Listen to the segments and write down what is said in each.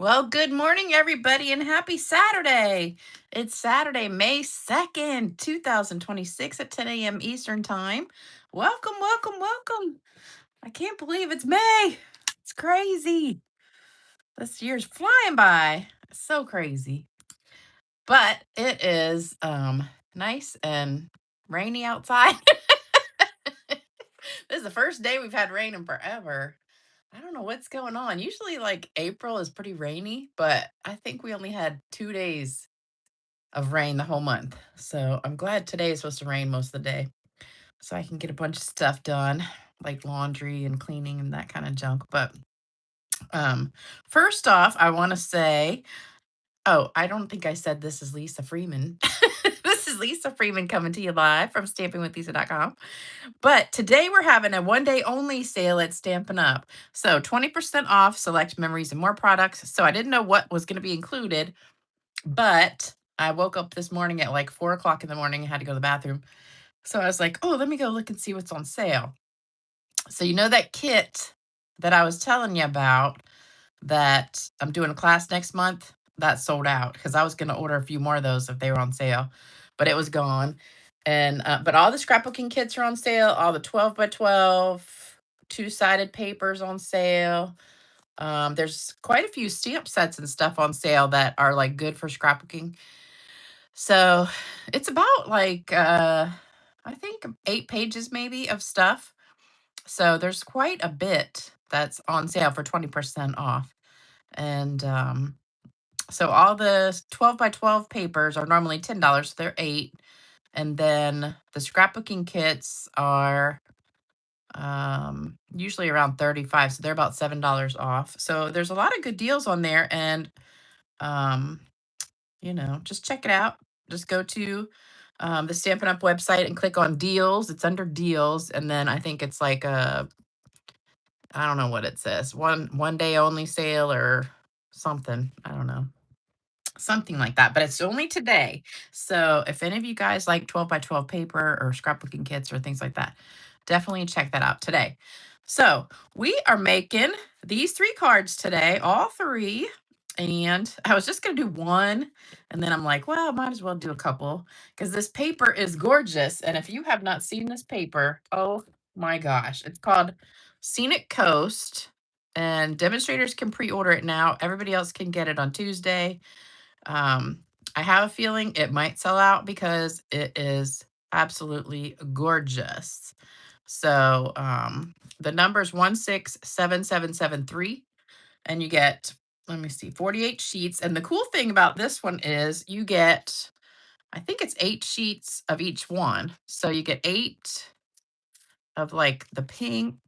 Well, good morning, everybody, and happy Saturday. It's Saturday, May 2nd, 2026 at 10 a.m. Eastern Time. Welcome, welcome, welcome. I can't believe it's May. It's crazy. This year's flying by. It's so crazy. But it is nice and rainy outside. This is the first day we've had rain in forever. I don't know what's going on. Usually, like April is pretty rainy, but I think we only had 2 days of rain the whole month. So I'm glad today is supposed to rain most of the day so I can get a bunch of stuff done, like laundry and cleaning and that kind of junk. But um, first off, I want to say, oh, I don't think I said this is Lisa Freeman. This is Lisa Freeman coming to you live from stampingwithlisa.com. But today we're having a 1 day only sale at Stampin' Up. So 20% off select memories and more products. So I didn't know what was going to be included, but I woke up this morning at like 4 o'clock in the morning and had to go to the bathroom. So I was like, oh, let me go look and see what's on sale. So, you know, that kit that I was telling you about that I'm doing a class next month, that sold out because I was going to order a few more of those if they were on sale, but it was gone. And but all the scrapbooking kits are on sale. All the 12 by 12 two-sided papers on sale. There's quite a few stamp sets and stuff on sale that are like good for scrapbooking. So it's about like I think 8 pages maybe of stuff. So there's quite a bit that's on sale for 20% off. And so all the 12 by 12 papers are normally $10, so they're 8. And then the scrapbooking kits are usually around 35, so they're about $7 off. So there's a lot of good deals on there, and um just check it out. Just go to the Stampin' Up website and click on deals. It's under deals, and then I think it's like I don't know what it says. One day only sale or something. I don't know. Something like that, but it's only today. So if any of you guys like 12 by 12 paper or scrapbooking kits or things like that, definitely check that out today. So we are making these 3 cards today, all 3. And I was just going to do one. And then I'm like, well, might as well do a couple because this paper is gorgeous. And if you have not seen this paper, oh my gosh, it's called Scenic Coast. And demonstrators can pre order it now. Everybody else can get it on Tuesday. um, I have a feeling it might sell out because it is absolutely gorgeous. So the number is 167773, and you get, let me see, 48 sheets. And the cool thing about this one is you get, I think it's 8 sheets of each one. So you get 8 of like the pink,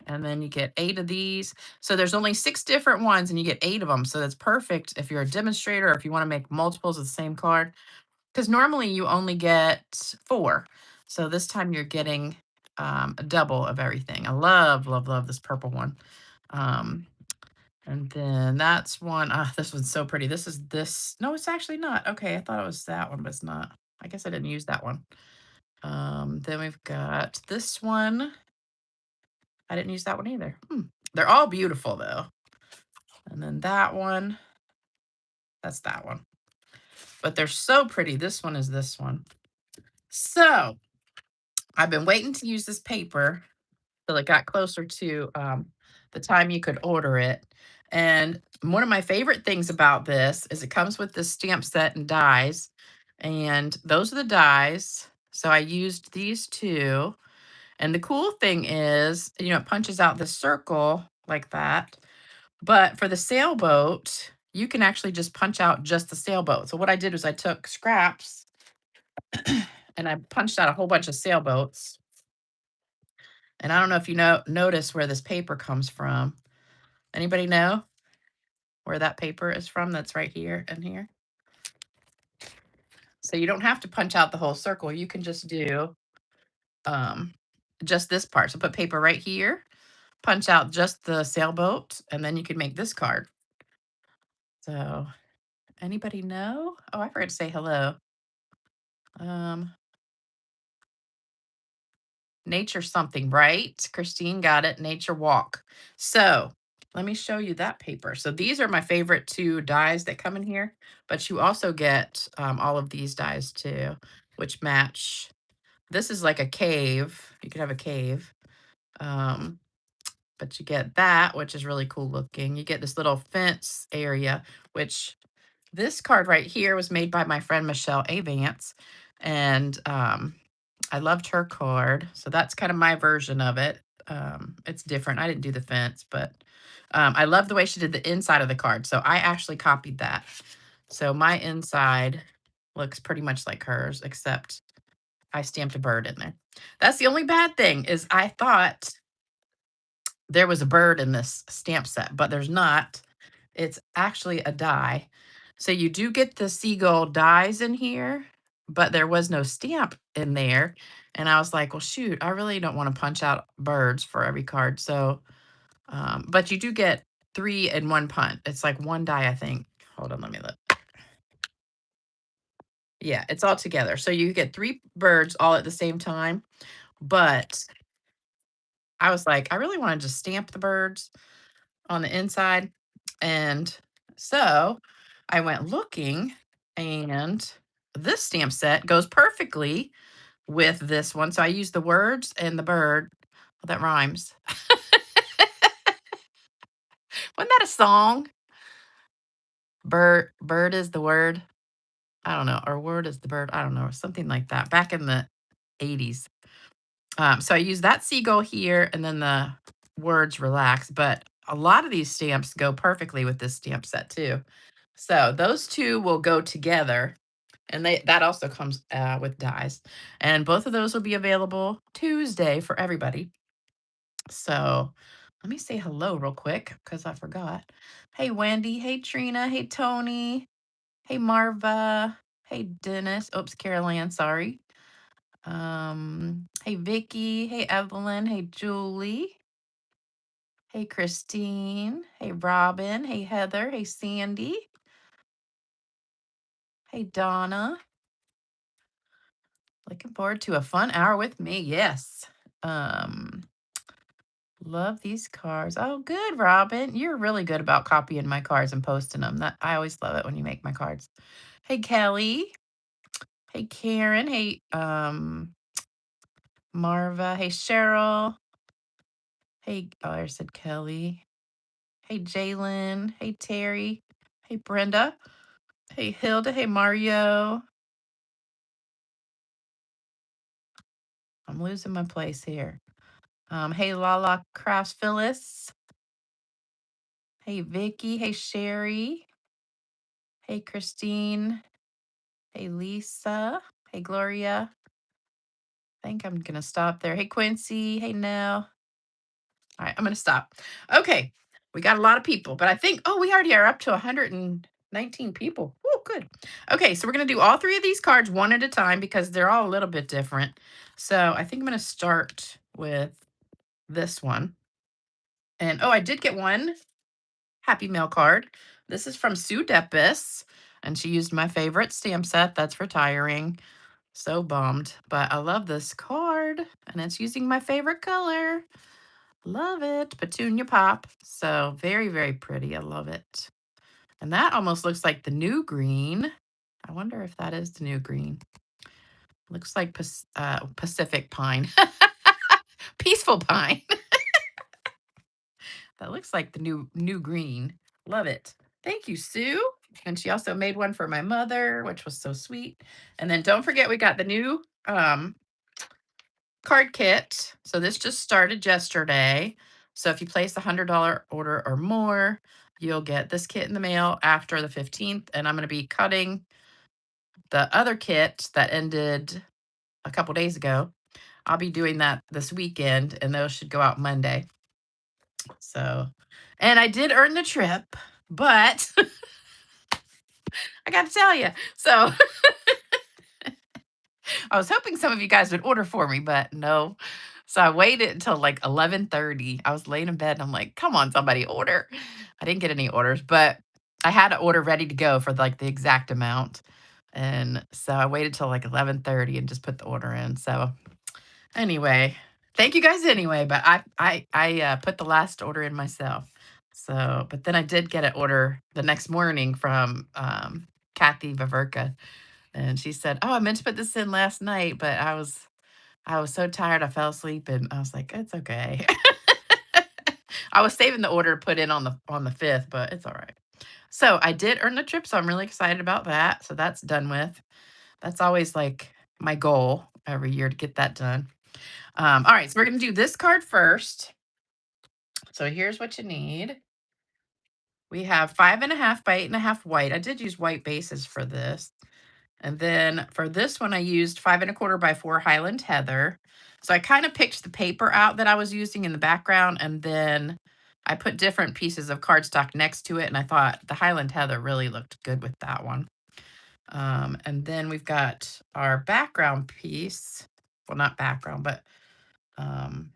and then you get 8 of these. So there's only 6 different ones and you get 8 of them. So that's perfect if you're a demonstrator or if you want to make multiples of the same card. Because normally you only get 4. So this time you're getting a double of everything. I love, love, love this purple one. Um, and then that's one. Ah, this one's so pretty. This is this. No, it's actually not. Okay, I thought it was that one, but it's not. I guess I didn't use that one. Then we've got this one. I didn't use that one either. They're all beautiful though. And then that one, that's that one. But they're so pretty. This one is this one. So I've been waiting to use this paper till it got closer to the time you could order it. And one of my favorite things about this is it comes with this stamp set and dies. And those are the dies. So I used these 2. And the cool thing is, it punches out the circle like that. But for the sailboat, you can actually just punch out just the sailboat. So what I did was I took scraps and I punched out a whole bunch of sailboats. And I don't know if you notice where this paper comes from. Anybody know where that paper is from? That's right here and here. So you don't have to punch out the whole circle. You can just do um, just this part. So put paper right here, punch out just the sailboat, and then you can make this card. So anybody know? Oh, I forgot to say hello. Um, Nature something, right? Christine got it. Nature Walk. So let me show you that paper. So these are my favorite two dies that come in here, but you also get all of these dies too, which match. This is like a cave. You could have a cave. Um, but you get that, which is really cool looking. You get this little fence area, which this card right here was made by my friend Michelle Avance. And I loved her card. So that's kind of my version of it. It's different. I didn't do the fence, but I love the way she did the inside of the card. So I actually copied that. So my inside looks pretty much like hers, except I stamped a bird in there. That's the only bad thing is I thought there was a bird in this stamp set, but there's not. It's actually a die. So you do get the seagull dies in here, but there was no stamp in there. And I was like, well, shoot, I really don't want to punch out birds for every card. So, but you do get 3 in one punt. It's like one die, I think. Hold on, let me look. Yeah, it's all together. So you get 3 birds all at the same time. But I was like, I really want to just stamp the birds on the inside. And so I went looking, and this stamp set goes perfectly with this one. So I used the words and the bird. Well, that rhymes. Wasn't that a song? Bird is the word. I don't know. Or word is the bird. I don't know. Something like that. Back in the 80s. So I use that seagull here and then the words relax. But a lot of these stamps go perfectly with this stamp set too. So those two will go together. And that also comes with dies. And both of those will be available Tuesday for everybody. So let me say hello real quick because I forgot. Hey, Wendy. Hey, Trina. Hey, Tony. Hey, Marva. Hey, Dennis. Oops, Carol Ann, sorry. Hey, Vicky. Hey, Evelyn. Hey, Julie. Hey, Christine. Hey, Robin. Hey, Heather. Hey, Sandy. Hey, Donna. Looking forward to a fun hour with me. Yes. Um, love these cards. Oh, good, Robin. You're really good about copying my cards and posting them. That I always love it when you make my cards. Hey, Kelly. Hey, Karen. Hey, Marva. Hey, Cheryl. Hey, oh, I said Kelly. Hey, Jalen. Hey, Terry. Hey, Brenda. Hey, Hilda. Hey, Mario. I'm losing my place here. Hey, Lala Crafts Phyllis. Hey, Vicky. Hey, Sherry. Hey, Christine. Hey, Lisa. Hey, Gloria. I think I'm going to stop there. Hey, Quincy. Hey, Nell. All right, I'm going to stop. Okay, we got a lot of people, but I think, oh, we already are up to 119 people. Oh, good. Okay, so we're going to do all 3 of these cards one at a time because they're all a little bit different. So I think I'm going to start with this one. And, oh, I did get one Happy Mail card. This is from Sue Deppis, and she used my favorite stamp set. That's retiring. So bummed, but I love this card, and it's using my favorite color. Love it. Petunia Pop. So very, very pretty. I love it. And that almost looks like the new green. I wonder if that is the new green. Looks like Pacific Pine. Peaceful Pine. That looks like the new green. Love it. Thank you, Sue. And she also made one for my mother, which was so sweet. And then don't forget we got the new card kit. So this just started yesterday. So if you place a $100 order or more, you'll get this kit in the mail after the 15th. And I'm going to be cutting the other kit that ended a couple days ago. I'll be doing that this weekend, and those should go out Monday. So, and I did earn the trip, but I got to tell you. So I was hoping some of you guys would order for me, but no. So I waited until like 11:30. I was laying in bed and I'm like, come on, somebody order. I didn't get any orders, but I had an order ready to go for like the exact amount. And so I waited till like 11:30 and just put the order in. So anyway, thank you guys anyway, but I put the last order in myself. So, but then I did get an order the next morning from Kathy Vaverka, and she said, "Oh, I meant to put this in last night, but I was so tired, I fell asleep." And I was like, "It's okay." I was saving the order to put in on the 5th, but it's all right. So I did earn the trip, so I'm really excited about that. So that's done with. That's always like my goal every year to get that done. All right, so we're gonna do this card first. So here's what you need. We have 5.5 by 8.5 white. I did use white bases for this. And then for this one, I used 5 1/4 by 4 Highland Heather. So I kind of picked the paper out that I was using in the background, and then I put different pieces of cardstock next to it. And I thought the Highland Heather really looked good with that one. And then we've got our background piece. Well, not background, but um,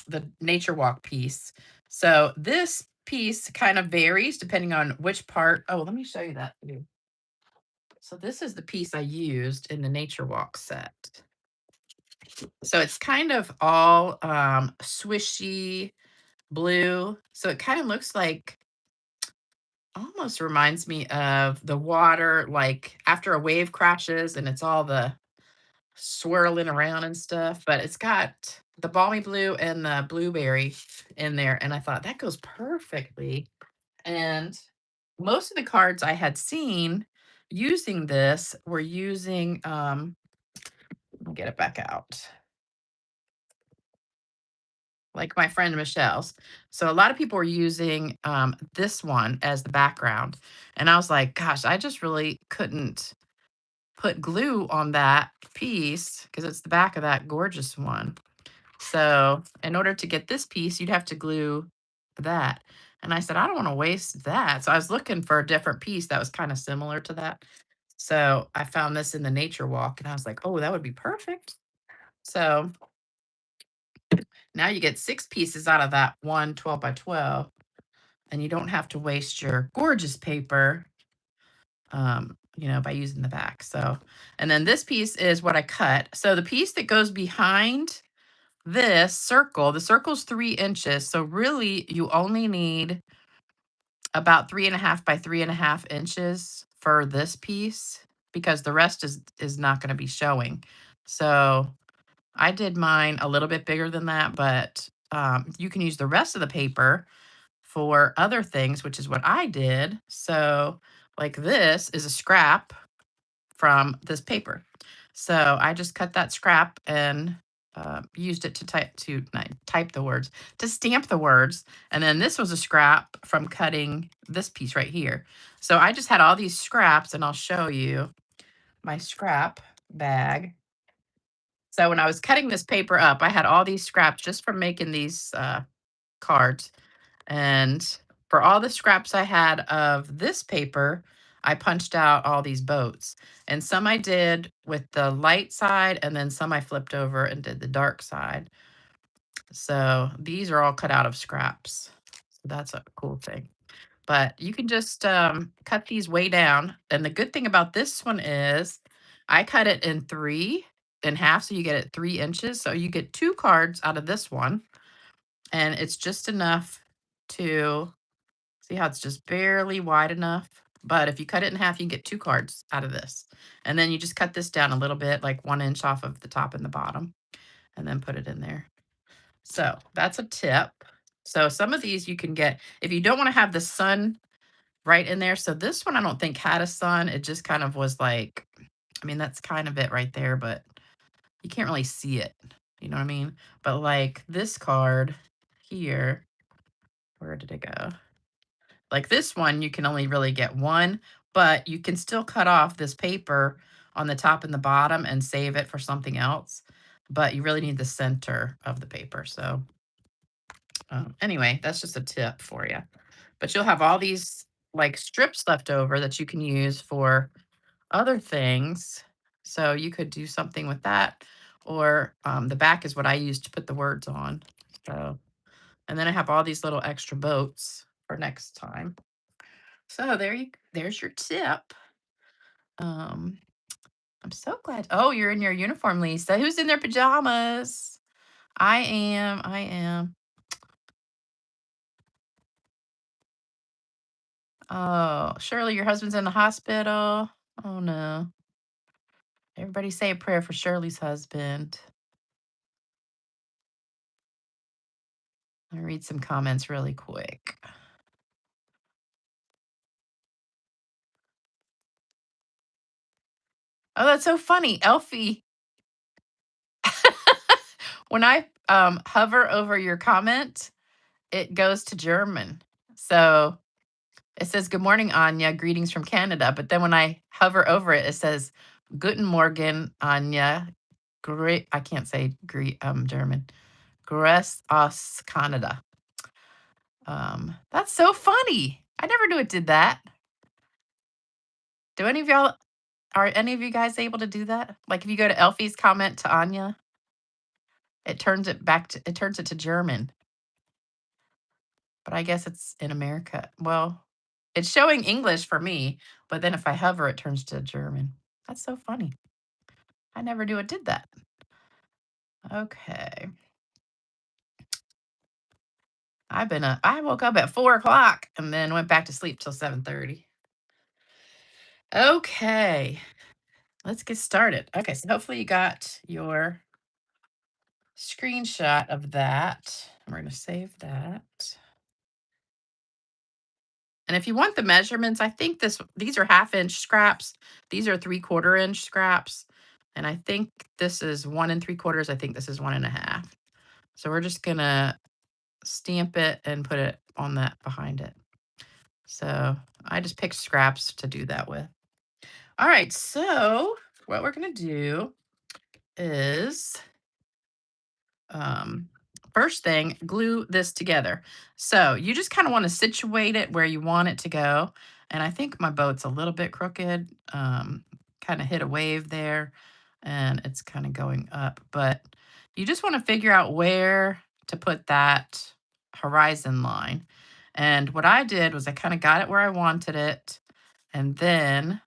the Nature Walk piece. So this piece kind of varies depending on which part. Oh, let me show you that too. So this is the piece I used in the Nature Walk set. So it's kind of all swishy blue. So it kind of looks like, almost reminds me of the water, like after a wave crashes and it's all the swirling around and stuff. But it's got the balmy blue and the blueberry in there. And I thought that goes perfectly. And most of the cards I had seen using this were using, let me get it back out, like my friend Michelle's. So a lot of people were using this one as the background. And I was like, gosh, I just really couldn't put glue on that piece because it's the back of that gorgeous one. So in order to get this piece, you'd have to glue that. And I said, I don't want to waste that. So I was looking for a different piece that was kind of similar to that. So I found this in the Nature Walk and I was like, oh, that would be perfect. So now you get 6 pieces out of that one 12 by 12, and you don't have to waste your gorgeous paper, by using the back. So, and then this piece is what I cut. So the piece that goes behind this circle, the circle's 3 inches. So really you only need about 3.5 by 3.5 inches for this piece because the rest is not going to be showing. So I did mine a little bit bigger than that, but you can use the rest of the paper for other things, which is what I did. So, like this is a scrap from this paper. So I just cut that scrap and used it to not type the words, to stamp the words. And then this was a scrap from cutting this piece right here. So I just had all these scraps, and I'll show you my scrap bag. So when I was cutting this paper up, I had all these scraps just from making these cards. And for all the scraps I had of this paper, I punched out all these boats. And some I did with the light side, and then some I flipped over and did the dark side. So these are all cut out of scraps. So that's a cool thing. But you can just cut these way down. And the good thing about this one is I cut it in 3 and 1/2, so you get it 3 inches. So you get 2 cards out of this one, and it's just enough to see how it's just barely wide enough. But if you cut it in half, you can get 2 cards out of this. And then you just cut this down a little bit, like 1 inch off of the top and the bottom, and then put it in there. So that's a tip. So some of these you can get if you don't want to have the sun right in there. So this one I don't think had a sun. It just kind of was like, I mean, that's kind of it right there, but you can't really see it. You know what I mean? But like this card here, where did it go? Like this one, you can only really get one, but you can still cut off this paper on the top and the bottom and save it for something else. But you really need the center of the paper. So anyway, that's just a tip for you. But you'll have all these like strips left over that you can use for other things. So you could do something with that. Or the back is what I use to put the words on. So, and then I have all these little extra boats for next time. So there's your tip. Um, I'm so glad. Oh, you're in your uniform, Lisa. Who's in their pajamas? I am. Oh, Shirley, your husband's in the hospital. Oh no. Everybody say a prayer for Shirley's husband. Let me read some comments really quick. Oh, that's so funny. Elfie, when I hover over your comment, it goes to German. So it says, "Good morning, Anya. Greetings from Canada." But then when I hover over it, it says, "Guten Morgen, Anya. Great." I can't say greet German. Grüß aus Canada. That's so funny. I never knew it did that. Do any of y'all Are any of you guys able to do that? Like if you go to Elfie's comment to Anya, it turns it to German. But I guess it's in America. Well, it's showing English for me, but then if I hover, it turns to German. That's so funny. I never knew it did that. Okay. I woke up at 4 o'clock and then went back to sleep till 7:30. Okay. Let's get started. Okay, so hopefully you got your screenshot of that. We're going to save that. And if you want the measurements, I think these are 1/2 inch scraps. These are 3/4 inch scraps. And I think this is 1 3/4. I think this is 1 1/2. So we're just gonna stamp it and put it on that behind it. So I just picked scraps to do that with. All right, so what we're gonna do is um, first thing, glue this together. So you just kind of want to situate it where you want it to go. And I think my boat's a little bit crooked, kind of hit a wave there, and it's kind of going up. But you just want to figure out where to put that horizon line. And what I did was I kind of got it where I wanted it, and then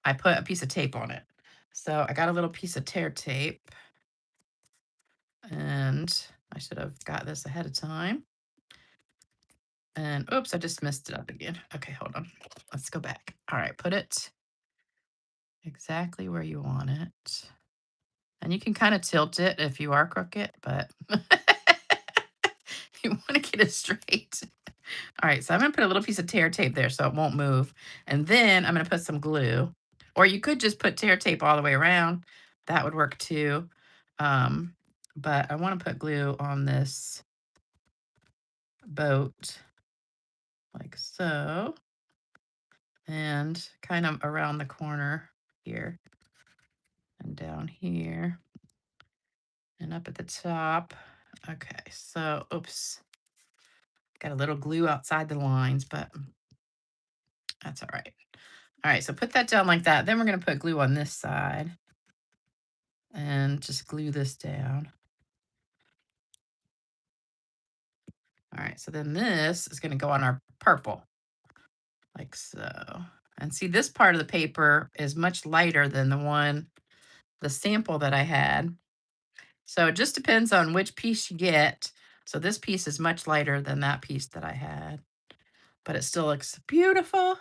I put a piece of tape on it. So I got a little piece of tear tape, and I should have got this ahead of time. And oops, I just messed it up again. Okay, hold on. Let's go back. All right, put it exactly where you want it. And you can kind of tilt it if you are crooked, but you want to get it straight. All right, so I'm going to put a little piece of tear tape there so it won't move. And then I'm going to put some glue. Or you could just put tear tape all the way around. That would work too. Um, but I want to put glue on this boat like so, and kind of around the corner here and down here and up at the top. Okay, so oops, got a little glue outside the lines, but that's all right. All right, so put that down like that. Then we're going to put glue on this side and just glue this down. All right, so then this is going to go on our purple like so. And see, this part of the paper is much lighter than the sample that I had. So it just depends on which piece you get. So this piece is much lighter than that piece that I had, but it still looks beautiful.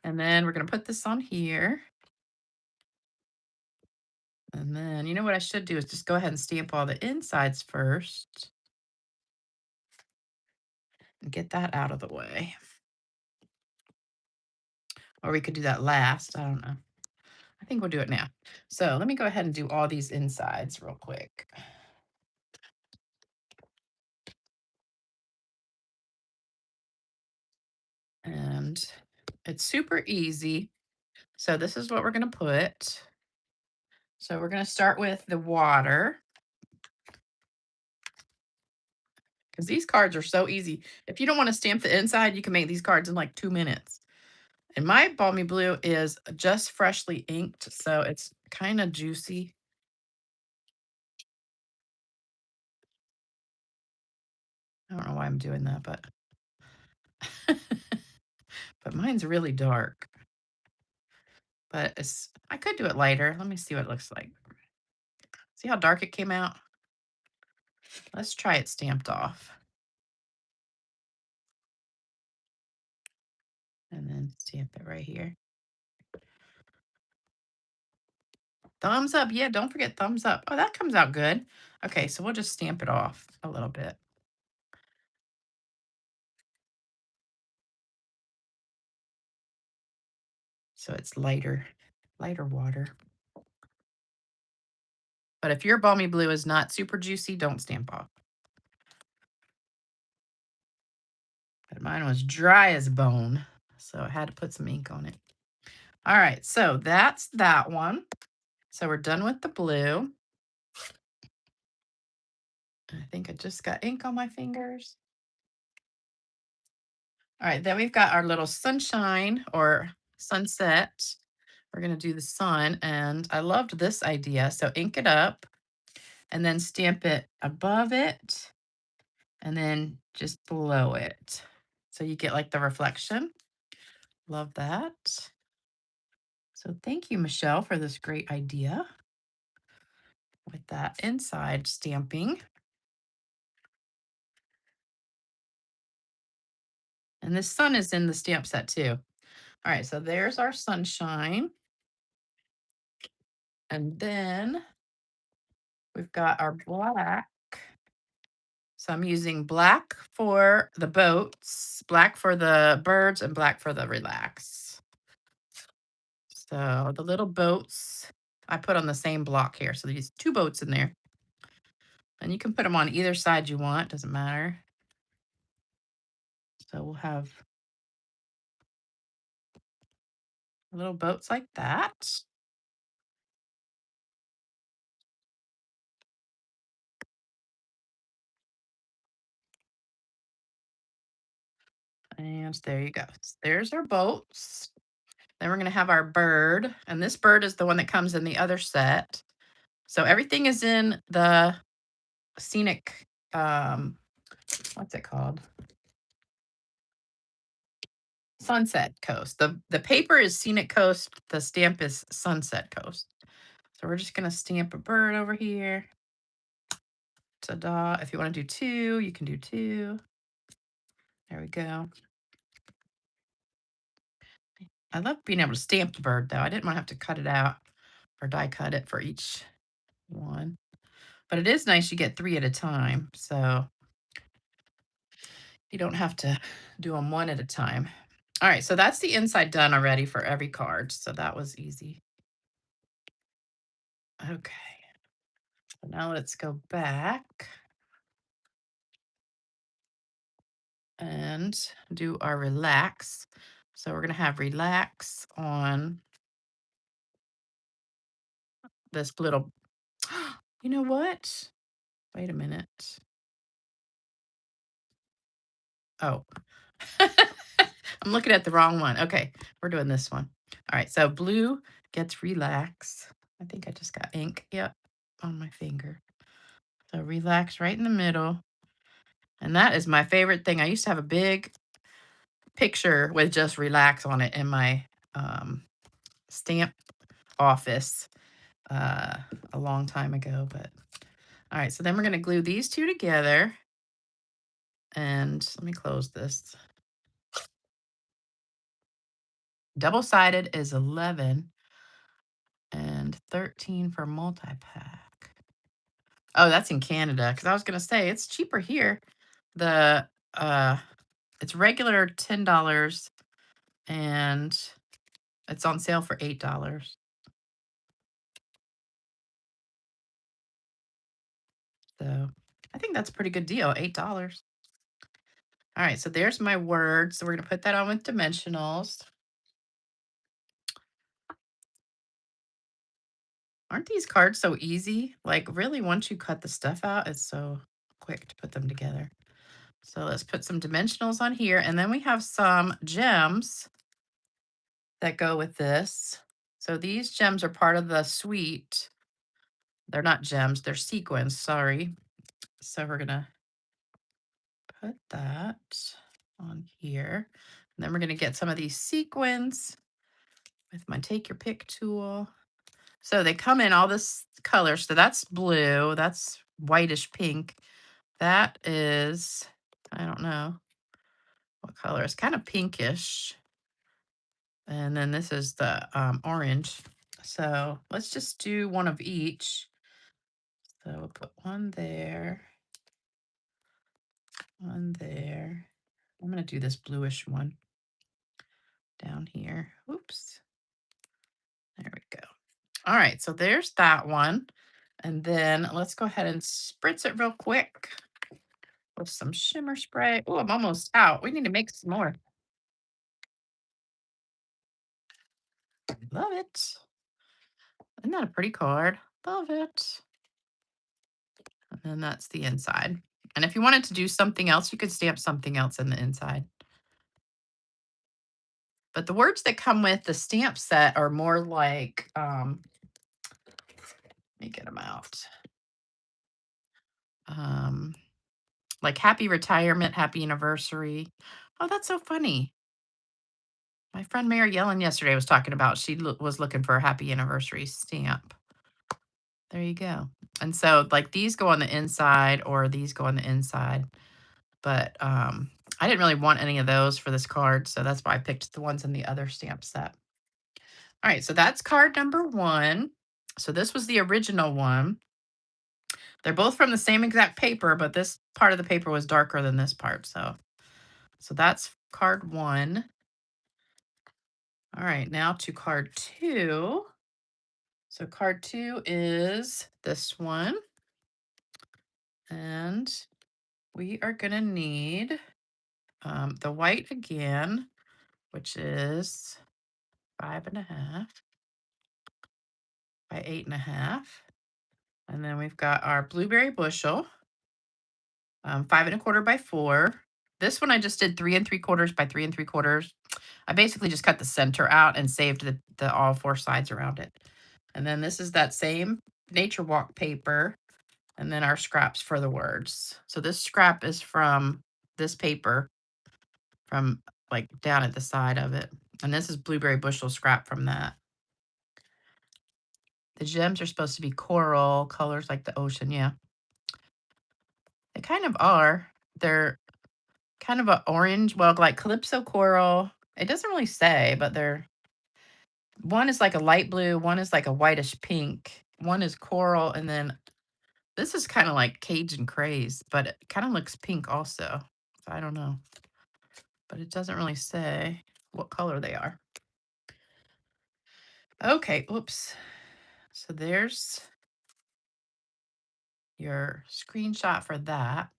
And then we're going to put this on here. And then, you know what I should do is just go ahead and stamp all the insides first and get that out of the way. Or we could do that last. I don't know. I think we'll do it now. So let me go ahead and do all these insides real quick. And it's super easy. So this is what we're going to put. So we're going to start with the water, because these cards are so easy. If you don't want to stamp the inside, you can make these cards in like 2 minutes. And my Balmy Blue is just freshly inked, so it's kind of juicy. I don't know why I'm doing that, but but mine's really dark. But I could do it lighter. Let me see what it looks like. See how dark it came out? Let's try it stamped off. and stamp it right here. Thumbs up. Yeah, don't forget thumbs up. Oh, that comes out good. Okay, so we'll just stamp it off a little bit. So it's lighter water. But if your balmy blue is not super juicy, don't stamp off. But mine was dry as bone, so I had to put some ink on it. All right, so that's that one. So we're done with the blue. I think I just got ink on my fingers. All right, then we've got our little sunshine or sunset. We're gonna do the sun, and I loved this idea. So ink it up and then stamp it above it and then just below it. So you get like the reflection. Love that. So thank you, Michelle, for this great idea with that inside stamping. And this sun is in the stamp set too. All right, so there's our sunshine. And then we've got our black. So I'm using black for the boats, black for the birds, and black for the relax. So the little boats I put on the same block here. So these two boats in there. And you can put them on either side you want, doesn't matter. So we'll have little boats like that. And there you go. There's our boats. Then we're going to have our bird. And this bird is the one that comes in the other set. So everything is in the scenic, what's it called? Sunset Coast. The paper is Scenic Coast. The stamp is Sunset Coast. So we're just going to stamp a bird over here. Ta-da. If you want to do two, you can do two. There we go. I love being able to stamp the bird, though. I didn't want to have to cut it out or die cut it for each one. But it is nice you get three at a time. So you don't have to do them one at a time. All right, so that's the inside done already for every card. So that was easy. Okay. So now let's go back and do our relax. So we're going to have relax on this little, you know what? Wait a minute. Oh, I'm looking at the wrong one. Okay, we're doing this one. All right, so blue gets relax. I think I just got ink. Yep, on my finger. So relax right in the middle. And that is my favorite thing. I used to have a big picture with just relax on it in my stamp office a long time ago. But all right, so then we're going to glue these two together. And let me close this. Double-sided is 11 and 13 for multi-pack. Oh, that's in Canada, because I was gonna say it's cheaper here. The it's regular $10 and it's on sale for $8. So I think that's a pretty good deal, $8. All right, so there's my word. So we're gonna put that on with dimensionals. Aren't these cards so easy? Like really, once you cut the stuff out, it's so quick to put them together. So let's put some dimensionals on here. And then we have some gems that go with this. So these gems are part of the suite. They're not gems, they're sequins, sorry. So we're gonna put that on here. And then we're gonna get some of these sequins with my take your pick tool. So they come in all this color. So that's blue, that's whitish pink. That is, I don't know what color, it's kind of pinkish. And then this is the orange. So let's just do one of each. So we'll put one there, one there. I'm going to do this bluish one down here. Oops. There we go. All right, so there's that one. And then let's go ahead and spritz it real quick with some shimmer spray. Oh, I'm almost out. We need to make some more. Love it. Isn't that a pretty card? Love it. And then that's the inside. And if you wanted to do something else, you could stamp something else in the inside. But the words that come with the stamp set are more like, let me get them out. Um, like happy retirement, happy anniversary. Oh, that's so funny. My friend Mary Yellen yesterday was talking about was looking for a happy anniversary stamp. There you go. And so like these go on the inside or these go on the inside. But I didn't really want any of those for this card, so that's why I picked the ones in the other stamp set. All right, so that's card number 1. So this was the original one. They're both from the same exact paper, but this part of the paper was darker than this part. So that's card 1. All right, now to card 2. So card 2 is this one. And we are going to need the white again, which is 5.5 by 8.5. And then we've got our blueberry bushel, 5.25 by 4. This one I just did 3 3/4 by 3 3/4. I basically just cut the center out and saved the all 4 sides around it. And then this is that same Nature Walk paper, and then our scraps for the words. So this scrap is from this paper, from like down at the side of it. And this is blueberry bushel scrap from that. The gems are supposed to be coral colors like the ocean. Yeah, they kind of are. They're kind of a orange, well, like calypso coral. It doesn't really say, but they're one is like a light blue, one is like a whitish pink, one is coral, and then this is kind of like Cajun craze, but it kind of looks pink also. So I don't know, but it doesn't really say what color they are. Okay, oops. So there's your screenshot for that.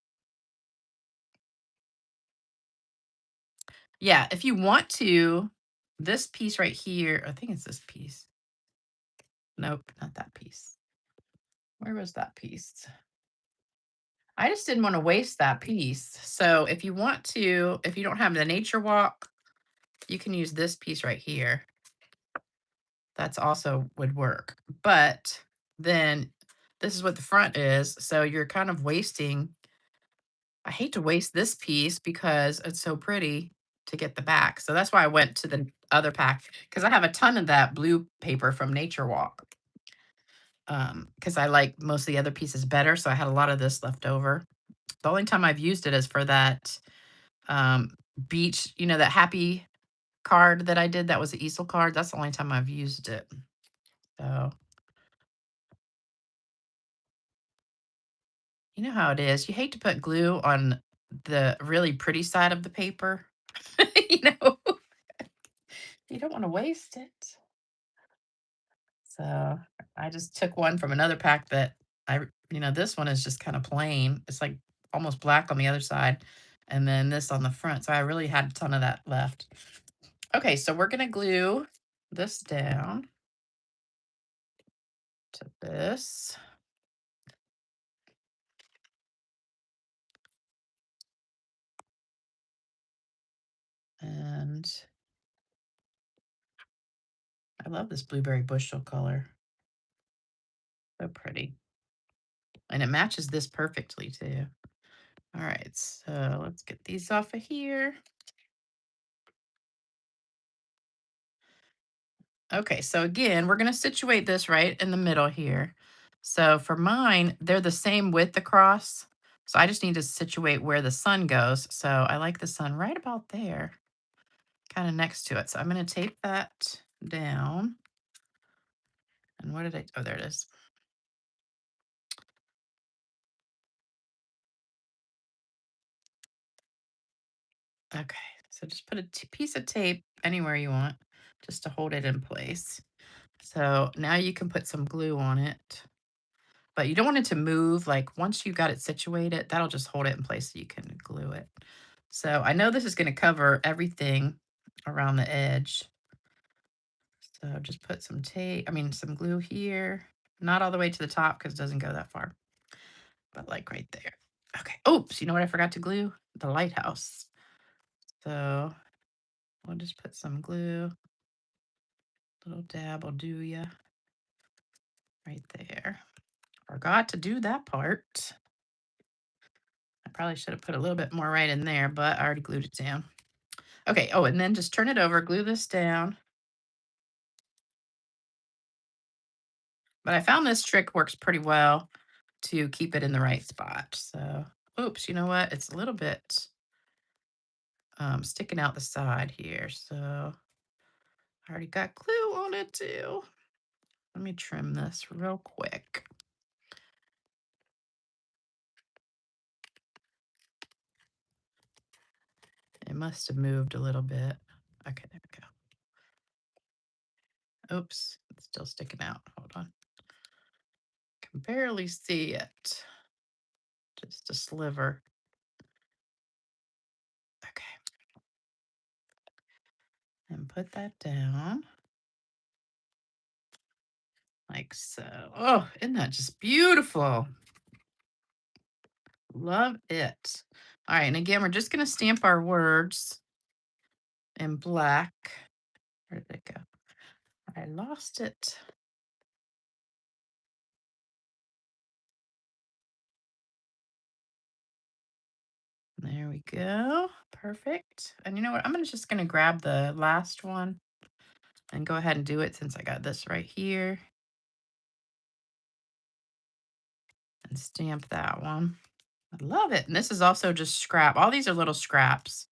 Yeah, if you want to, this piece right here, I think it's this piece. Nope, not that piece. Where was that piece? I just didn't want to waste that piece. So if you want to, if you don't have the Nature Walk, you can use this piece right here. That's also would work. But then this is what the front is. So you're kind of wasting. I hate to waste this piece because it's so pretty to get the back. So that's why I went to the other pack because I have a ton of that blue paper from Nature Walk. Because I like most of the other pieces better. So I had a lot of this left over. The only time I've used it is for that um, beach, that happy card that I did. That was the easel card. That's the only time I've used it. So you know how it is. You hate to put glue on the really pretty side of the paper. you know, you don't want to waste it. So I just took one from another pack that this one is just kind of plain. It's like almost black on the other side. And then this on the front. So I really had a ton of that left. Okay, so we're going to glue this down to this. And I love this blueberry bushel color. So pretty. And it matches this perfectly too. All right, so let's get these off of here. Okay, so again, we're going to situate this right in the middle here. So for mine, they're the same width across. So I just need to situate where the sun goes. So I like the sun right about there. kind of next to it. So I'm going to tape that down. And what did I, oh, there it is. Okay, so just put a piece of tape anywhere you want just to hold it in place. So now you can put some glue on it, but you don't want it to move. Like once you got it situated, that'll just hold it in place so you can glue it. So I know this is going to cover everything around the edge. So just put some tape, I mean, some glue here, not all the way to the top because it doesn't go that far, but like right there. Okay. Oops, you know what I forgot to glue? The lighthouse. So we'll just put some glue, little dab will do ya right there. Forgot to do that part. I probably should have put a little bit more right in there, but I already glued it down. Okay. Oh, and then just turn it over, glue this down. But I found this trick works pretty well to keep it in the right spot. So, oops, you know what? It's a little bit sticking out the side here. So I already got glue on it too. Let me trim this real quick. It must have moved a little bit. Okay, there we go. Oops, it's still sticking out. Hold on. Can barely see it. Just a sliver. Okay. And put that down. Like so. Oh, isn't that just beautiful? Love it. All right, and again, we're just going to stamp our words in black. Where did it go? I lost it. There we go. Perfect. And you know what? I'm just going to grab the last one and go ahead and do it since I got this right here. And stamp that one. I love it. And this is also just scrap. All these are little scraps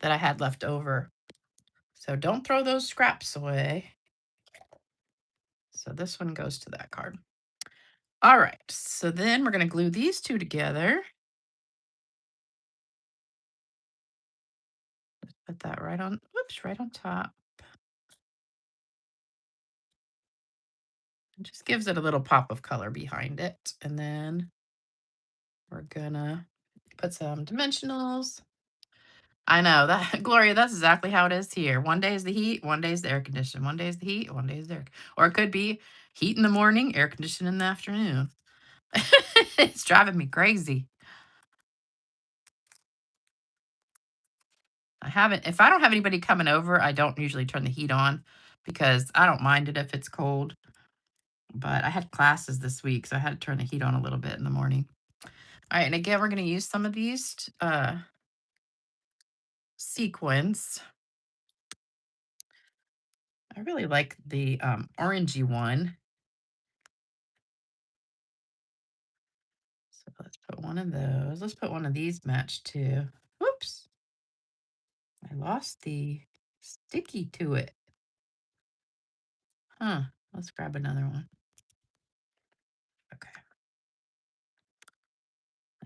that I had left over. So don't throw those scraps away. So this one goes to that card. All right. So then we're going to glue these two together. Put that right on, whoops, right on top. It just gives it a little pop of color behind it. And then we're gonna put some dimensionals. I know that, Gloria, that's exactly how it is here. One day is the heat, one day is the air conditioning. One day is the heat, one day is the air. Or it could be heat in the morning, air conditioning in the afternoon. It's driving me crazy. If I don't have anybody coming over, I don't usually turn the heat on because I don't mind it if it's cold. But I had classes this week, so I had to turn the heat on a little bit in the morning. All right, and again, we're going to use some of these sequins. I really like the orangey one. So let's put one of those. Let's put one of these matched too. Whoops. I lost the sticky to it. Huh. Let's grab another one. Okay.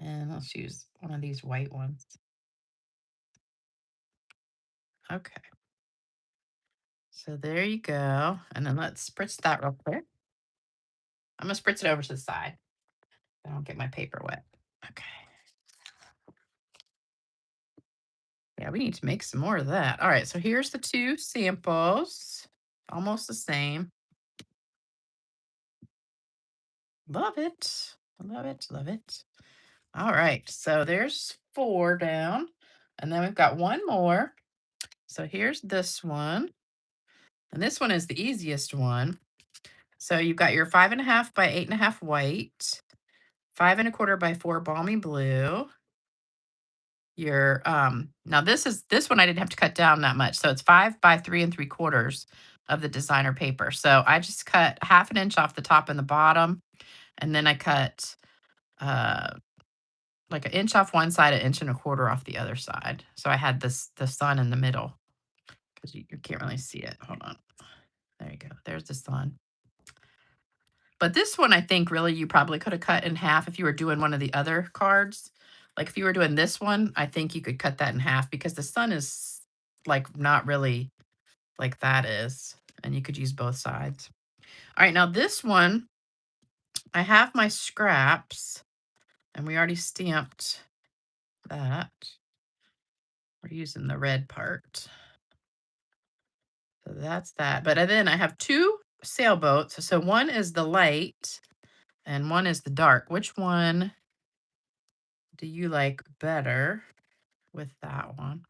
And let's use one of these white ones. Okay. So there you go. And then let's spritz that real quick. I'm going to spritz it over to the side. I don't get my paper wet. Okay. Yeah, we need to make some more of that. All right, so here's the two samples. Almost the same. Love it. Love it. Love it. All right, so there's 4 down. And then we've got one more. So here's this one. And this one is the easiest one. So you've got your 5.5 by 8.5 white, 5.25 by 4 balmy blue. Your now this one I didn't have to cut down that much. So it's 5 by 3 3/4 of the designer paper. So I just cut 1/2 inch off the top and the bottom, and then I cut like 1 inch off one side, 1.25 inches off the other side. So I had the sun in the middle. because you can't really see it. Hold on. There you go. There's the sun. But this one, I think really you probably could have cut in half if you were doing one of the other cards. Like if you were doing this one, I think you could cut that in half because the sun is like not really like that is. And you could use both sides. All right, now this one, I have my scraps and we already stamped that. We're using the red part. So that's that. But then I have two sailboats. So one is the light and one is the dark. Which one do you like better with that one?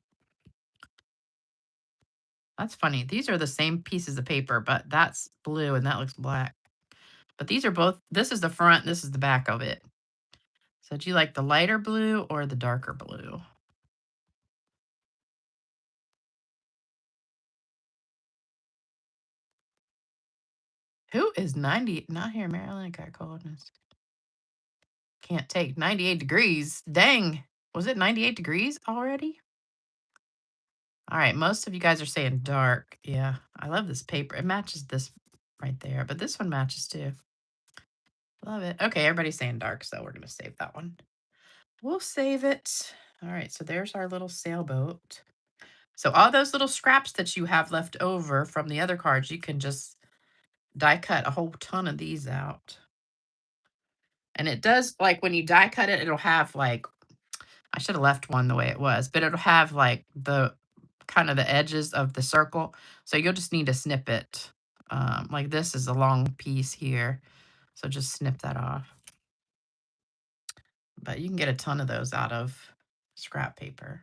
That's funny. These are the same pieces of paper, but that's blue and that looks black. But these are both, this is the front, this is the back of it. So do you like the lighter blue or the darker blue? Who is 90? Not here, Maryland got coldness. Can't take 98 degrees. Dang. Was it 98 degrees already? All right. Most of you guys are saying dark. Yeah. I love this paper. It matches this right there, but this one matches too. Love it. Okay. Everybody's saying dark, so we're going to save that one. We'll save it. All right. So there's our little sailboat. So all those little scraps that you have left over from the other cards, you can just die cut a whole ton of these out. And it does, like, when you die cut it, it'll have, like, I should have left one the way it was, but it'll have, like, the kind of the edges of the circle. So you'll just need to snip it. Like, this is a long piece here. So just snip that off. But you can get a ton of those out of scrap paper.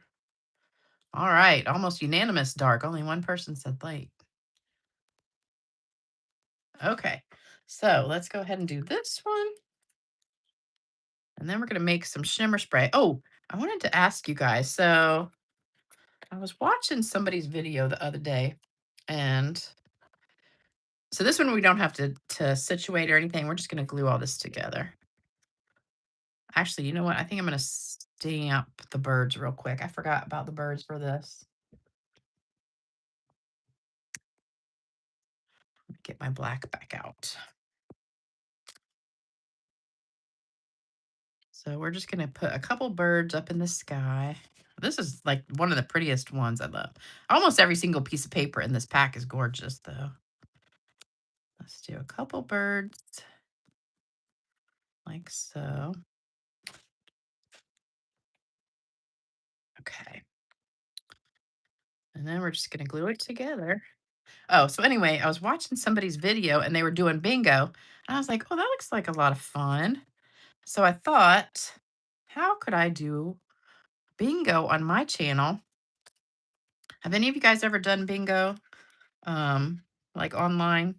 All right. Almost unanimous dark. Only one person said light. Okay. So let's go ahead and do this one. And then we're going to make some shimmer spray. Oh, I wanted to ask you guys. So I was watching somebody's video the other day, and so this one we don't have to situate or anything. We're just going to glue all this together. Actually, you know what? I think I'm going to stamp the birds real quick. I forgot about the birds for this. Get my black back out. So we're just going to put a couple birds up in the sky. This is like one of the prettiest ones I love. Almost every single piece of paper in this pack is gorgeous, though. Let's do a couple birds like so. Okay. And then we're just going to glue it together. Oh, so anyway, I was watching somebody's video and they were doing bingo. And I was like, oh, that looks like a lot of fun. So I thought, how could I do bingo on my channel? Have any of you guys ever done bingo? Like online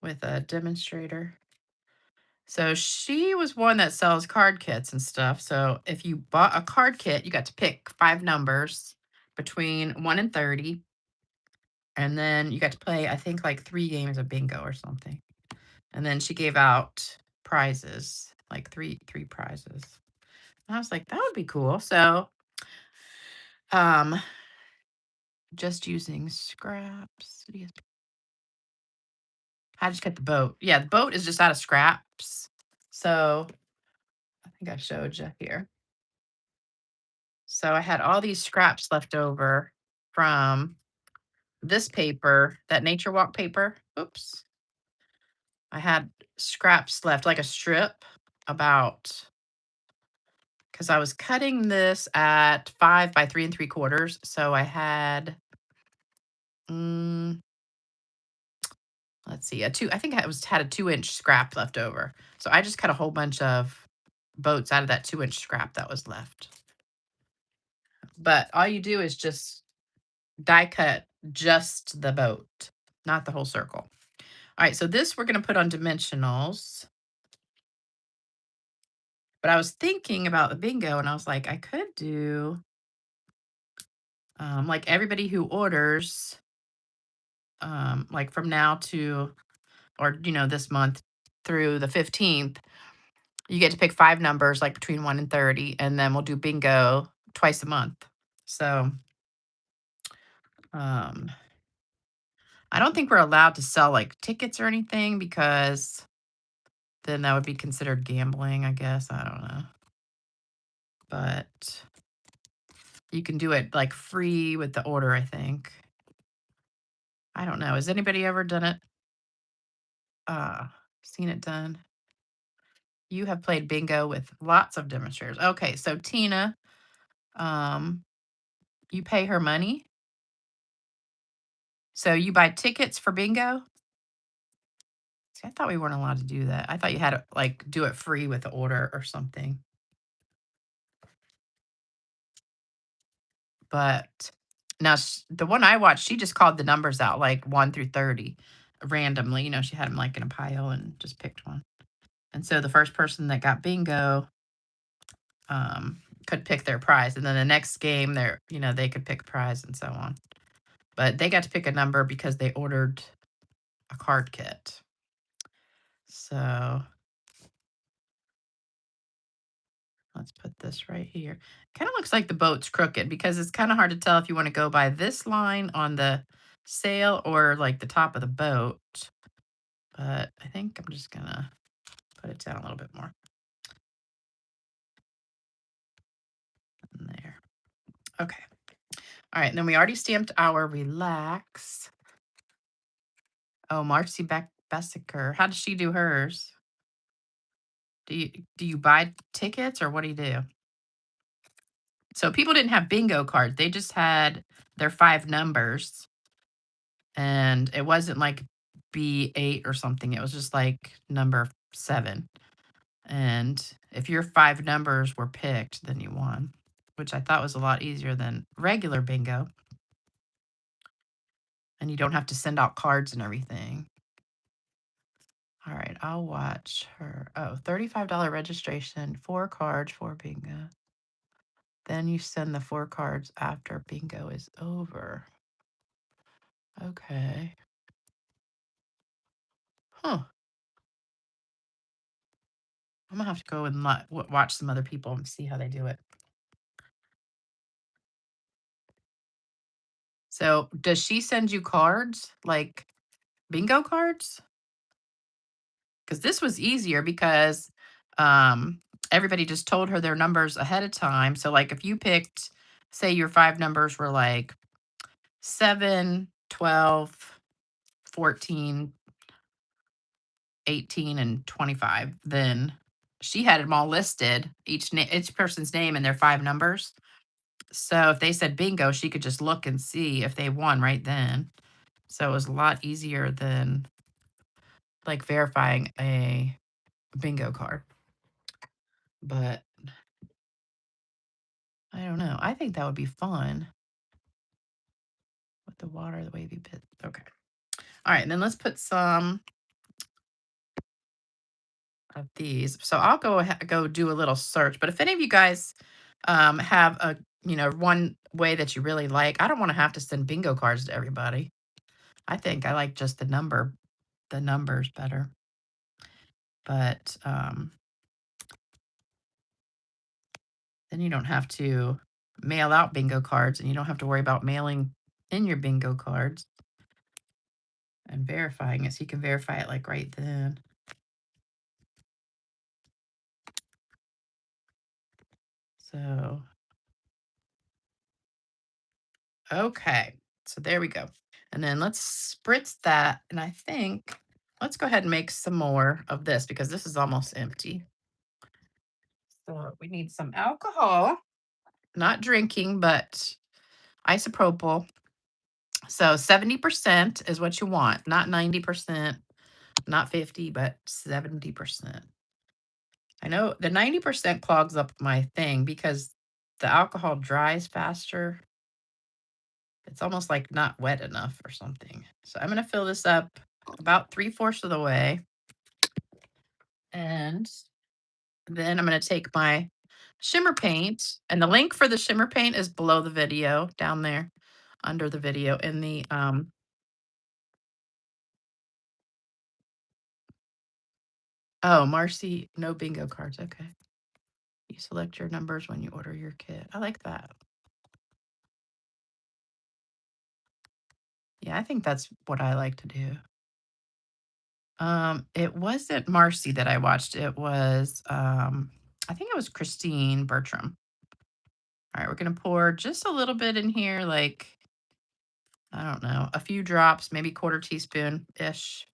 with a demonstrator? So she was one that sells card kits and stuff. So if you bought a card kit, you got to pick 5 numbers between 1 and 30. And then you got to play, I think, like 3 games of bingo or something. And then she gave out prizes, like three prizes. And I was like, that would be cool. So um just using scraps. I just cut the boat. Yeah, the boat is just out of scraps. So I think I showed you here. So I had all these scraps left over from this paper, that Nature Walk paper. Oops. I had scraps left, like a strip, about, because I was cutting this at 5 by 3 3/4. So I had, mm, let's see, I think I had a 2-inch scrap left over. So I just cut a whole bunch of boats out of that 2-inch scrap that was left. But all you do is just die cut just the boat, not the whole circle. All right, so this we're going to put on dimensionals. But I was thinking about the bingo and I was like, I could do like everybody who orders like from now to, or this month through the 15th, you get to pick 5 numbers like between 1 and 30, and then we'll do bingo twice a month. So Um, I don't think we're allowed to sell like tickets or anything because then that would be considered gambling, I guess. I don't know. But you can do it like free with the order, I think. I don't know. Has anybody ever done it? Uh, Seen it done? You have played bingo with lots of demonstrators. Okay, so Tina, um, you pay her money. So you buy tickets for bingo? See, I thought we weren't allowed to do that. I thought you had to like do it free with the order or something. But now the one I watched, she just called the numbers out like 1 through 30 randomly. She had them like in a pile and just picked one. And so the first person that got bingo could pick their prize. And then the next game, they could pick a prize and so on. But they got to pick a number because they ordered a card kit. So let's put this right here. Kind of looks like the boat's crooked because it's kind of hard to tell if you want to go by this line on the sail or like the top of the boat. But I think I'm just going to put it down a little bit more. There. Okay. All right. And then we already stamped our relax. Oh, Marcy Bessiker. How does she do hers? Do you buy tickets or what do you do? So people didn't have bingo cards. They just had their 5 numbers, and it wasn't like B8 or something. It was just like number 7. And if your 5 numbers were picked, then you won, which I thought was a lot easier than regular bingo. And you don't have to send out cards and everything. All right, I'll watch her. Oh, $35 registration, 4 cards, 4 bingo. Then you send the 4 cards after bingo is over. Okay. Huh. I'm gonna have to go and watch some other people and see how they do it. So, does she send you cards, like bingo cards? Because this was easier because everybody just told her their numbers ahead of time. So, like, if you picked, say, your 5 numbers were like 7, 12, 14, 18, and 25, then she had them all listed, each person's name and their 5 numbers. So if they said bingo, she could just look and see if they won right then. So it was a lot easier than like verifying a bingo card. But I don't know. I think that would be fun with the water, the wavy bit. Okay. All right. And then let's put some of these. So I'll go do a little search. But if any of you guys have one way that you really like, I don't want to have to send bingo cards to everybody. I think I like just the numbers better. But then you don't have to mail out bingo cards and you don't have to worry about mailing in your bingo cards and verifying it. So you can verify it like right then. So, okay. So there we go. And then let's spritz that. And I think let's go ahead and make some more of this because this is almost empty. So we need some alcohol, not drinking, but isopropyl. So 70% is what you want, not 90%, not 50, but 70%. I know the 90% clogs up my thing because the alcohol dries faster. It's almost like not wet enough or something. So I'm going to fill this up about 3/4 of the way. And then I'm going to take my shimmer paint. And the link for the shimmer paint is below the video, down there under the video in the oh, Marcy, no bingo cards. Okay. You select your numbers when you order your kit. I like that. Yeah, I think that's what I like to do. It wasn't Marcy that I watched. It was, I think it was Christine Bertram. All right, we're gonna pour just a little bit in here, like, I don't know, a few drops, maybe quarter teaspoon ish.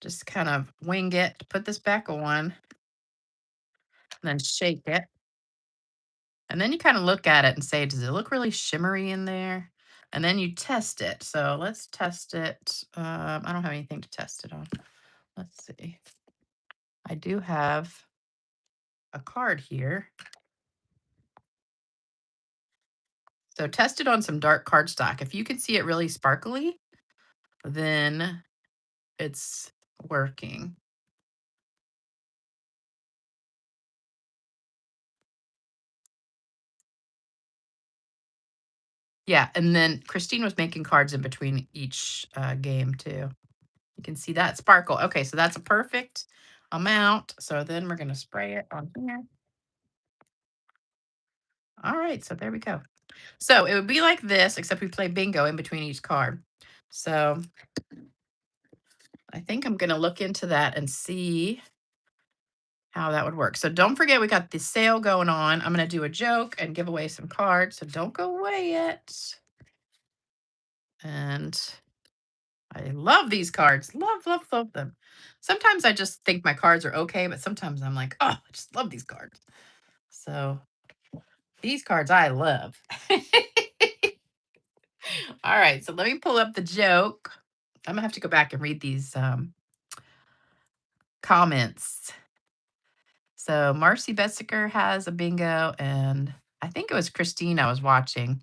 Just kind of wing it, put this back on, and then shake it. And then you kind of look at it and say, does it look really shimmery in there? And then you test it. So let's test it. I don't have anything to test it on. Let's see. I do have a card here. So test it on some dark cardstock. If you can see it really sparkly, then it's working. Yeah, and then Christine was making cards in between each game too. You can see that sparkle. Okay, so that's a perfect amount. So then we're going to spray it on here. All right, so there we go. So it would be like this, except we play bingo in between each card. So I think I'm going to look into that and see how that would work. So don't forget, we got the sale going on. I'm going to do a joke and give away some cards. So don't go away yet. And I love these cards. Love, love, love them. Sometimes I just think my cards are okay, but sometimes I'm like, oh, I just love these cards. So these cards I love. All right, so let me pull up the joke. I'm gonna have to go back and read these comments. So Marcy Bessiker has a bingo, and I think it was Christine I was watching.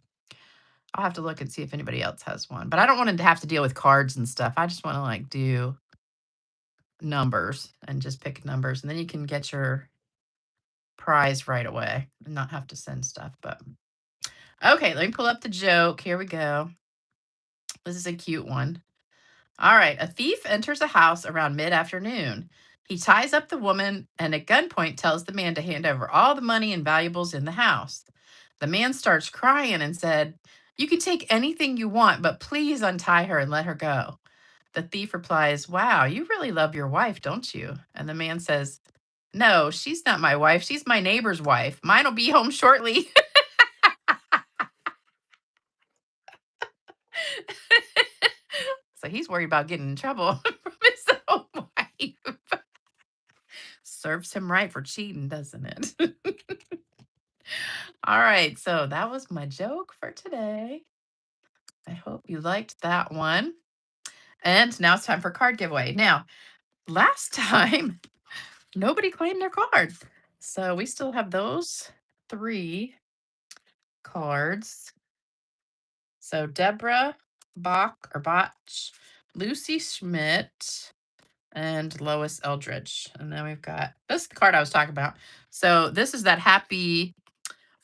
I'll have to look and see if anybody else has one. But I don't want to have to deal with cards and stuff. I just want to like do numbers and just pick numbers, and then you can get your prize right away and not have to send stuff. But okay, let me pull up the joke. Here we go. This is a cute one. All right. A thief enters a house around mid afternoon. He ties up the woman and at gunpoint tells the man to hand over all the money and valuables in the house. The man starts crying and said, "You can take anything you want, but please untie her and let her go." The thief replies, "Wow, you really love your wife, don't you?" And the man says, "No, she's not my wife. She's my neighbor's wife. Mine will be home shortly." So he's worried about getting in trouble from his own wife. Serves him right for cheating, doesn't it? All right, so that was my joke for today. I hope you liked that one. And now it's time for card giveaway. Now, last time, nobody claimed their card. So we still have those three cards. So Deborah Bach or Botch, Lucy Schmidt, and Lois Eldridge. And then we've got this is the card I was talking about. So this is that happy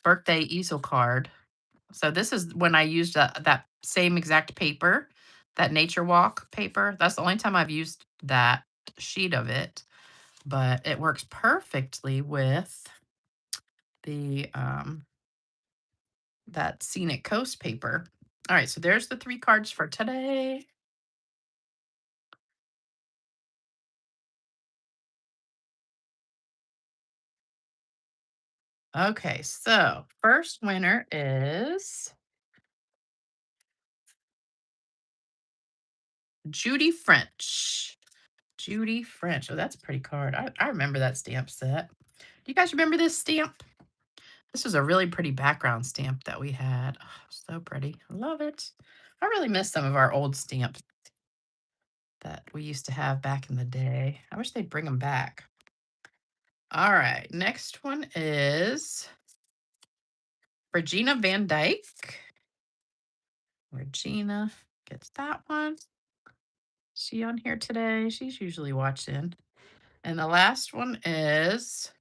birthday easel card. So this is when I used that same exact paper, that Nature Walk paper. That's the only time I've used that sheet of it, but it works perfectly with the that Scenic Coast paper. All right, so there's the three cards for today. Okay, so first winner is Judy French. Judy French. Oh, that's a pretty card. I remember that stamp set. Do you guys remember this stamp? This was a really pretty background stamp that we had. Oh, so pretty. Love it. I really miss some of our old stamps that we used to have back in the day. I wish they'd bring them back. All right. Next one is Regina Van Dyke. Regina gets that one. She on here today? She's usually watching. And the last one is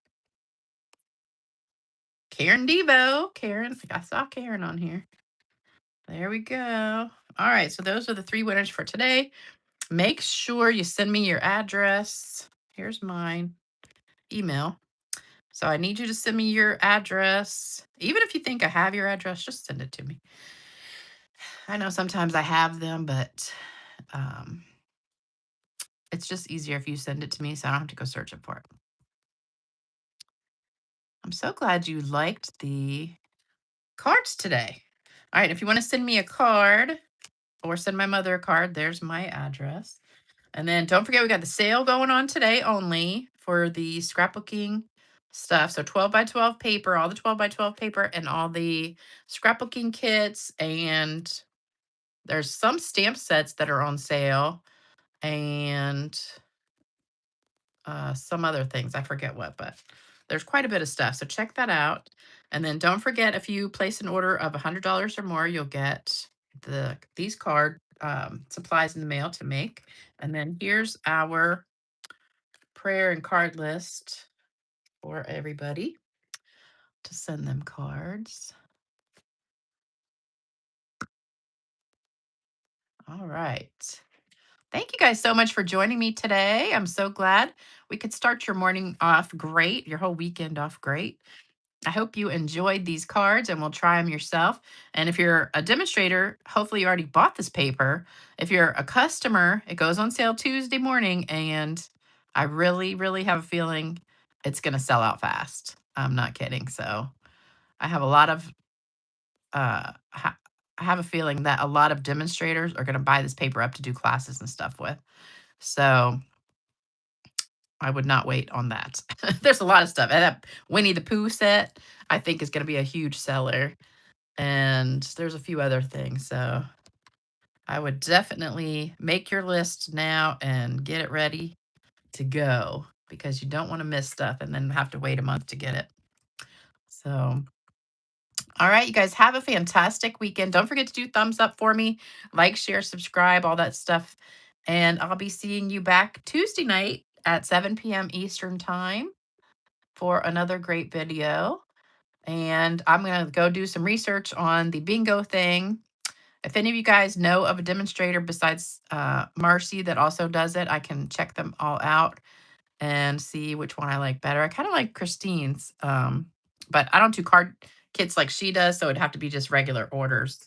Karen Devo. Karen, I saw Karen on here. There we go. All right, so those are the three winners for today. Make sure you send me your address. Here's mine email. So I need you to send me your address. Even if you think I have your address, just send it to me. I know sometimes I have them, but um, it's just easier if you send it to me so I don't have to go searching for it. I'm so glad you liked the cards today. All right, if you want to send me a card or send my mother a card, there's my address. And then don't forget, we got the sale going on today only for the scrapbooking stuff. So 12 by 12 paper, all the 12 by 12 paper, and all the scrapbooking kits. And there's some stamp sets that are on sale, and some other things. I forget what, but there's quite a bit of stuff. So check that out. And then don't forget, if you place an order of $100 or more, you'll get these card supplies in the mail to make. And then here's our prayer and card list for everybody to send them cards. All right. Thank you guys so much for joining me today. I'm so glad we could start your morning off great, your whole weekend off great. I hope you enjoyed these cards and will try them yourself. And if you're a demonstrator, hopefully you already bought this paper. If you're a customer, it goes on sale Tuesday morning, and I really, really have a feeling it's going to sell out fast. I'm not kidding. So I have a lot of, I have a feeling that a lot of demonstrators are going to buy this paper up to do classes and stuff with. So I would not wait on that. There's a lot of stuff. And that Winnie the Pooh set, I think, is going to be a huge seller. And there's a few other things. So I would definitely make your list now and get it ready to go, because you don't want to miss stuff and then have to wait a month to get it. So, all right, you guys have a fantastic weekend. Don't forget to do thumbs up for me, like, share, subscribe, all that stuff. And I'll be seeing you back Tuesday night at 7 p.m. Eastern Time for another great video. And I'm going to go do some research on the bingo thing. If any of you guys know of a demonstrator besides Marcy that also does it, I can check them all out and see which one I like better. I kind of like Christine's, but I don't do card kits like she does, so it'd have to be just regular orders.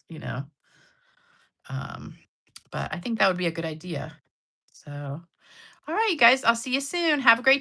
Um, but I think that would be a good idea. So, all right, you guys, I'll see you soon. Have a great